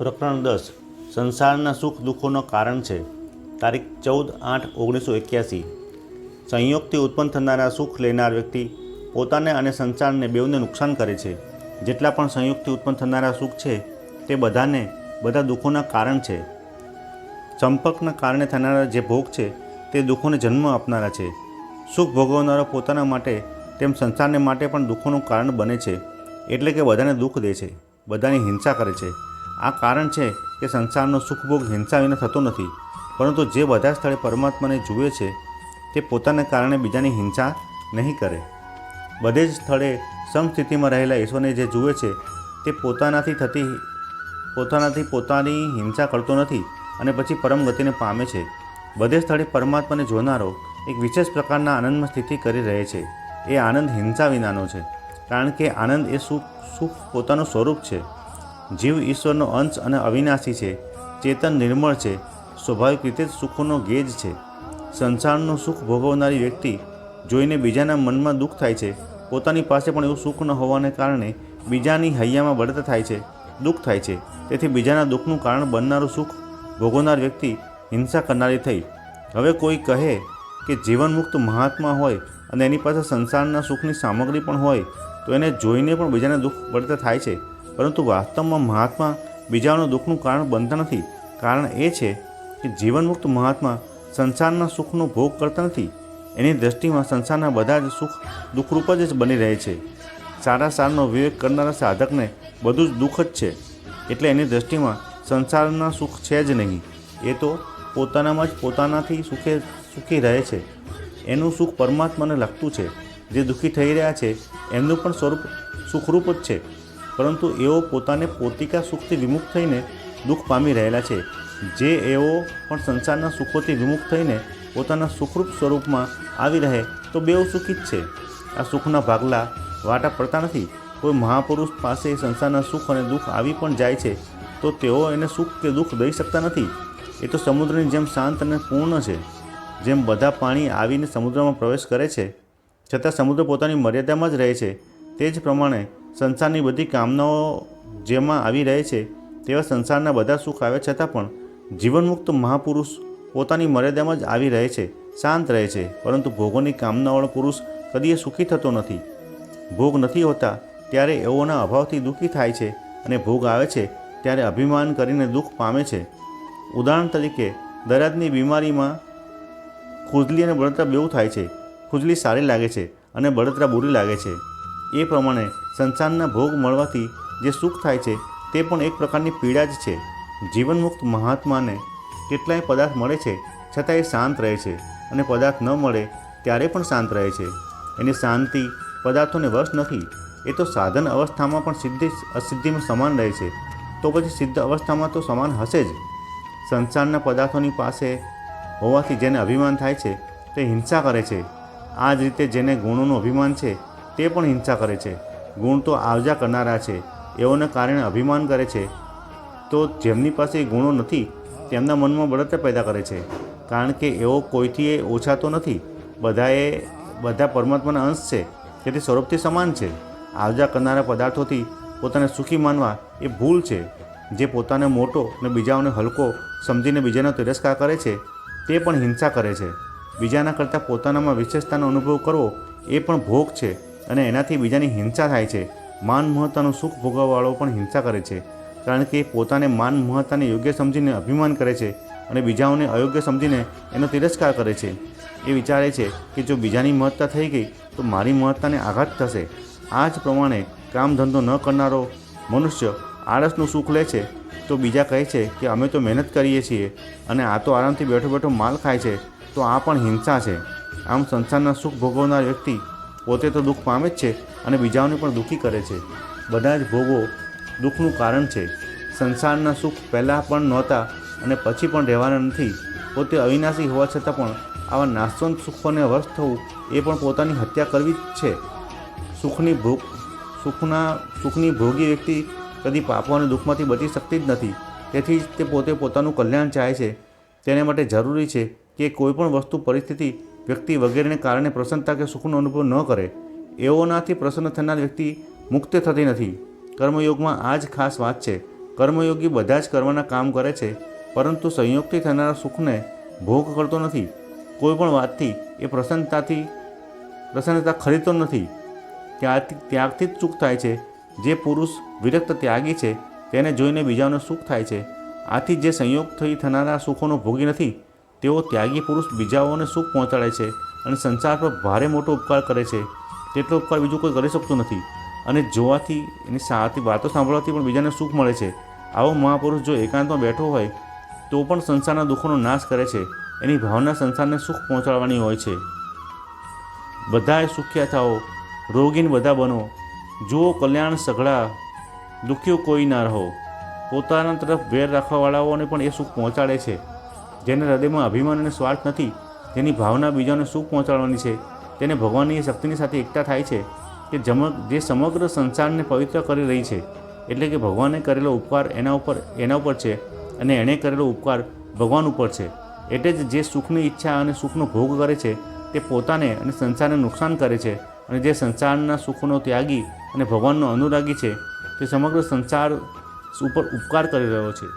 પ્રકરણ 10 સંસારના સુખ દુઃખોનો કારણ છે. તારીખ 14/8/1981. સંયોગથી ઉત્પન્ન થનારા સુખ લેનાર વ્યક્તિ પોતાને અને સંસારને બેઉને નુકસાન કરે છે. જેટલા પણ સંયોગથી ઉત્પન્ન થનારા સુખ છે તે બધા દુઃખોના કારણ છે. સંપર્કના કારણે થનારા જે ભોગ છે તે દુઃખોને જન્મ આપનારા છે. સુખ ભોગવનારો પોતાના માટે તેમ સંસારને માટે પણ દુઃખોનું કારણ બને છે. એટલે કે બધાને દુઃખ દે છે, બધાની હિંસા કરે છે. આ કારણ છે કે સંસારનો સુખભોગ હિંસા વિના થતો નથી, પરંતુ જે બધા સ્થળે પરમાત્માને જુએ છે તે પોતાને કારણે બીજાની હિંસા નહીં કરે. બધે જ સ્થળે સમસ્થિતિમાં રહેલા ઈશ્વરને જે જુએ છે તે પોતાનાથી પોતાની હિંસા કરતો નથી અને પછી પરમ ગતિને પામે છે. બધે સ્થળે પરમાત્માને જોનારો એક વિશેષ પ્રકારના આનંદમાં સ્થિતિ કરી રહે છે. એ આનંદ હિંસા વિનાનો છે, કારણ કે આનંદ એ સુખ પોતાનું સ્વરૂપ છે. જીવ ઈશ્વરનો અંશ અને અવિનાશી છે. ચેતન નિર્મળ છે, સ્વાભાવિક રીતે જ સુખોનો ગેજ છે. સંસારનું સુખ ભોગવનારી વ્યક્તિ જોઈને બીજાના મનમાં દુઃખ થાય છે. પોતાની પાસે પણ એવું સુખ ન હોવાને કારણે બીજાની હૈયામાં બળતરા થાય છે, દુઃખ થાય છે. તેથી બીજાના દુઃખનું કારણ બનનારું સુખ ભોગવનાર વ્યક્તિ હિંસા કરનારી થઈ. હવે કોઈ કહે કે જીવનમુક્ત મહાત્મા હોય અને એની પાસે સંસારના સુખની સામગ્રી પણ હોય તો એને જોઈને પણ બીજાને દુઃખ બળતરા થાય છે. પરંતુ વાસ્તવમાં મહાત્મા બીજાઓનું દુઃખનું કારણ બનતા નથી. કારણ એ છે કે જીવનમુક્ત મહાત્મા સંસારના સુખનો ભોગ કરતા નથી. એની દૃષ્ટિમાં સંસારના બધા જ સુખ દુઃખરૂપ જ બની રહે છે. સારા સારનો વિવેક કરનારા સાધકને બધું જ દુઃખ જ છે. એટલે એની દૃષ્ટિમાં સંસારના સુખ છે જ નહીં. એ તો પોતાનામાં જ પોતાનાથી સુખી રહે છે. એનું સુખ પરમાત્માને લાગતું છે. જે દુઃખી થઈ રહ્યા છે એમનું પણ સ્વરૂપ સુખરૂપ જ છે, પરંતુ એઓ પોતાને પોતિકા સુખથી વિમુખ થઈને દુઃખ પામી રહેલા છે. જે એઓ પણ સંસારના સુખોથી વિમુખ થઈને પોતાના સુખરૂપ સ્વરૂપમાં આવી રહે તો બેઉ સુખી જ છે. આ સુખના ભાગલા વાટા પડતા નથી. કોઈ મહાપુરુષ પાસે સંસારના સુખ અને દુઃખ આવી પણ જાય છે તો તેઓ એને સુખ કે દુઃખ દઈ શકતા નથી. એ તો સમુદ્રની જેમ શાંત અને પૂર્ણ છે. જેમ બધા પાણી આવીને સમુદ્રમાં પ્રવેશ કરે છે છતાં સમુદ્ર પોતાની મર્યાદામાં જ રહે છે, તે જ પ્રમાણે સંસારની બધી કામનાઓ જેમાં આવી રહે છે તેવા સંસારના બધા સુખ આવ્યા છતાં પણ જીવનમુક્ત મહાપુરુષ પોતાની મર્યાદામાં જ આવી રહે છે, શાંત રહે છે. પરંતુ ભોગોની કામનાવાળો પુરુષ કદી સુખી થતો નથી. ભોગ નથી હોતા ત્યારે એઓના અભાવથી દુઃખી થાય છે, અને ભોગ આવે છે ત્યારે અભિમાન કરીને દુઃખ પામે છે. ઉદાહરણ તરીકે દરાદની બીમારીમાં ખુજલી અને બળતરા બેઉ થાય છે. ખુજલી સારી લાગે છે અને બળતરા બુરી લાગે છે. એ પ્રમાણે સંસારના ભોગ મળવાથી જે સુખ થાય છે તે પણ એક પ્રકારની પીડા જ છે. જીવનમુક્ત મહાત્માને કેટલાય પદાર્થ મળે છે છતાં એ શાંત રહે છે, અને પદાર્થ ન મળે ત્યારે પણ શાંત રહે છે. એની શાંતિ પદાર્થોને વશ નથી. એ તો સાધન અવસ્થામાં પણ સિદ્ધિ અસિદ્ધિમાં સમાન રહે છે, તો પછી સિદ્ધ અવસ્થામાં તો સમાન હશે જ. સંસારના પદાર્થોની પાસે હોવાથી જેને અભિમાન થાય છે તે હિંસા કરે છે. આ જ રીતે જેને ગુણોનું અભિમાન છે તે પણ હિંસા કરે છે. ગુણ તો આવજા કરનારા છે, એઓને કારણે અભિમાન કરે છે. તો જેમની પાસે ગુણો નથી તેમના મનમાં બળતરા પેદા કરે છે, કારણ કે એઓ કોઈથી ઓછા તો નથી. બધા પરમાત્માના અંશ છે, તેથી સ્વરૂપથી સમાન છે. આવજા કરનારા પદાર્થોથી પોતાને સુખી માનવા એ ભૂલ છે. જે પોતાને મોટો અને બીજાઓને હલકો સમજીને બીજાનો તિરસ્કાર કરે છે તે પણ હિંસા કરે છે. બીજાના કરતાં પોતાનામાં વિશેષતાનો અનુભવ કરવો એ પણ ભોગ છે, અને એનાથી બીજાની હિંસા થાય છે. માન મહત્તાનું સુખ ભોગવવાવાળો પણ હિંસા કરે છે, કારણ કે પોતાને માન મહત્તાને યોગ્ય સમજીને અભિમાન કરે છે અને બીજાઓને અયોગ્ય સમજીને એનો તિરસ્કાર કરે છે. એ વિચારે છે કે જો બીજાની મહત્તા થઈ ગઈ તો મારી મહત્તાને આઘાત થશે. આ જ પ્રમાણે કામ ધંધો ન કરનારો મનુષ્ય આળસનું સુખ લે છે તો બીજા કહે છે કે અમે તો મહેનત કરીએ છીએ અને આ તો આરામથી બેઠો બેઠો માલ ખાય છે, તો આ પણ હિંસા છે. આમ સંસારના સુખ ભોગવનાર વ્યક્તિ પોતે તો દુઃખ પામે જ છે અને બીજાઓને પણ દુઃખી કરે છે. બધા જ ભોગો દુઃખનું કારણ છે. સંસારના સુખ પહેલાં પણ નહોતા અને પછી પણ રહેવાના નથી. પોતે અવિનાશી હોવા છતાં પણ આવા નાશવંત સુખોને વશ થવું એ પણ પોતાની હત્યા કરવી જ છે. સુખની ભોગી વ્યક્તિ કદી પાપો અને દુઃખમાંથી બચી શકતી જ નથી. તેથી જ તે પોતે પોતાનું કલ્યાણ ચાહે છે. તેને માટે જરૂરી છે કે કોઈ પણ વસ્તુ, પરિસ્થિતિ, વ્યક્તિ વગેરેને કારણે પ્રસન્નતા કે સુખનો અનુભવ ન કરે. એઓનાથી પ્રસન્ન થનાર વ્યક્તિ મુક્ત થતી નથી. કર્મયોગમાં આ જ ખાસ વાત છે. કર્મયોગી બધા જ કર્મના કામ કરે છે, પરંતુ સંયોગથી થનારા સુખને ભોગ કરતો નથી. કોઈ પણ વાતથી એ પ્રસન્નતા ખરીદતો નથી. ત્યાગથી જ સુખ થાય છે. જે પુરુષ વિરક્ત ત્યાગી છે તેને જોઈને બીજાઓને સુખ થાય છે. આથી જે સંયોગથી થનારા સુખોનો ભોગી નથી તેઓ ત્યાગી પુરુષ બીજાઓને સુખ પહોંચાડે છે અને સંસાર પર ભારે મોટો ઉપકાર કરે છે. તેટલો ઉપકાર બીજું કોઈ કરી શકતું નથી. અને જોવાથી એની સાથી વાતો સાંભળવાથી પણ બીજાને સુખ મળે છે. આવો મહાપુરુષ જો એકાંતમાં બેઠો હોય તો પણ સંસારના દુઃખોનો નાશ કરે છે. એની ભાવના સંસારને સુખ પહોંચાડવાની હોય છે. બધાએ સુખ્યા થાઓ, રોગીન બધા બનો, જુઓ કલ્યાણ સઘળા, દુઃખીઓ કોઈ ના રહો. પોતાના તરફ વેર રાખવાવાળાઓને પણ એ સુખ પહોંચાડે છે. જેને હૃદયમાં અભિમાન અને સ્વાર્થ નથી, જેની ભાવના બીજાને સુખ પહોંચાડવાની છે, તેને ભગવાનની એ શક્તિની સાથે એકતા થાય છે કે જે સમગ્ર સંસારને પવિત્ર કરી રહી છે. એટલે કે ભગવાને કરેલો ઉપકાર એના ઉપર છે અને એણે કરેલો ઉપકાર ભગવાન ઉપર છે. એટલે જ જે સુખની ઈચ્છા અને સુખનો ભોગ કરે છે તે પોતાને અને સંસારને નુકસાન કરે છે, અને જે સંસારના સુખનો ત્યાગી અને ભગવાનનો અનુરાગી છે તે સમગ્ર સંસાર ઉપર ઉપકાર કરી રહ્યો છે.